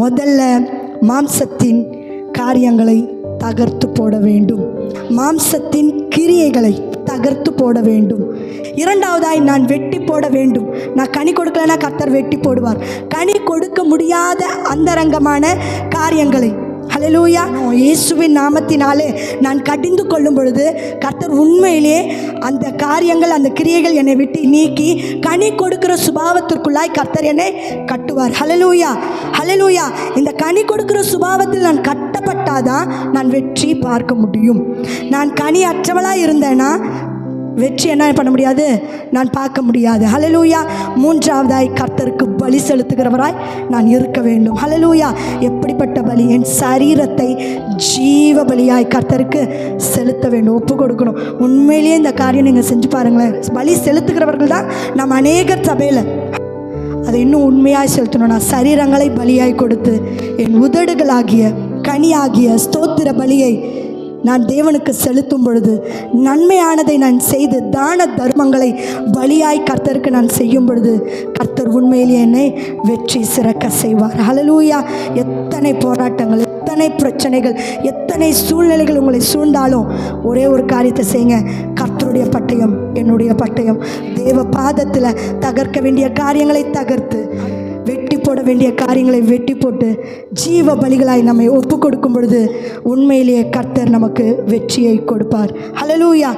முதல்ல மாம்சத்தின் காரியங்களை தகர்த்து போட வேண்டும். மாம்சத்தின் கிரியைகளை தகர்த்து போட வேண்டும். இரண்டாவதாய் நான் வெட்டி போட வேண்டும். நான் கனி கொடுக்கலன்னா கர்த்தர் வெட்டி போடுவார். கனி கொடுக்க முடியாத அந்தரங்கமான காரியங்களை, ஹல்லேலூயா, இயேசுவின் நாமத்தினாலே நான் கடிந்து கொள்ளும் பொழுது கர்த்தர் உண்மையிலே அந்த காரியங்கள், அந்த கிரியைகள் என்னை விட்டு நீக்கி கனி கொடுக்கிற சுபாவத்திற்குள்ளாய் கர்த்தர் என்னை கட்டுவார். ஹல்லேலூயா, ஹல்லேலூயா. இந்த கனி கொடுக்கிற சுபாவத்தில் நான் கட்டப்பட்டாதான் நான் வெற்றி பார்க்க முடியும். நான் கனி அற்றவளாக இருந்தேன்னா வெற்றி என்ன பண்ண முடியாது, நான் பார்க்க முடியாது. ஹல்லேலூயா. மூன்றாவதாய் கர்த்தருக்கு பலி செலுத்துகிறவராய் நான் இருக்க வேண்டும். ஹல்லேலூயா. எப்படிப்பட்ட பலி? என் சரீரத்தை ஜீவ பலியாய் கர்த்தருக்கு செலுத்த வேண்டும், ஒப்பு கொடுக்கணும். உண்மையிலேயே இந்த காரியம் நீங்கள் செஞ்சு பாருங்களேன். பலி செலுத்துகிறவர்கள் தான் நம்ம அநேகர் சபையில். அதை இன்னும் உண்மையாக செலுத்தணும்னா சரீரங்களை பலியாய் கொடுத்து என் உதடுகளாகிய கனியாகிய ஸ்தோத்திர பலியை நான் தேவனுக்கு செலுத்தும் பொழுது, நன்மையானதை நான் செய்து தான தர்மங்களை பலியாய் கர்த்தருக்கு நான் செய்யும் பொழுது கர்த்தர் உண்மையிலேயே என்னை வெற்றி சிறக்க செய்வார். ஹல்லேலூயா. எத்தனை போராட்டங்கள், எத்தனை பிரச்சனைகள், எத்தனை சூழ்நிலைகள் உங்களை சூழ்ந்தாலும் ஒரே ஒரு காரியத்தை செய்யுங்க. கர்த்தருடைய பட்டயம் என்னுடைய பட்டயம். தேவ பாதத்தில் தகர்க்க வேண்டிய காரியங்களை தகர்த்து, வெட்டி போட வேண்டிய காரியங்களை வெட்டி போட்டு ஜீவ பலிகளாய் நம்மை ஒப்பு கொடுக்கும் பொழுது உண்மையிலேயே கர்த்தர் நமக்கு வெற்றியை கொடுப்பார். ஹல்லேலூயா.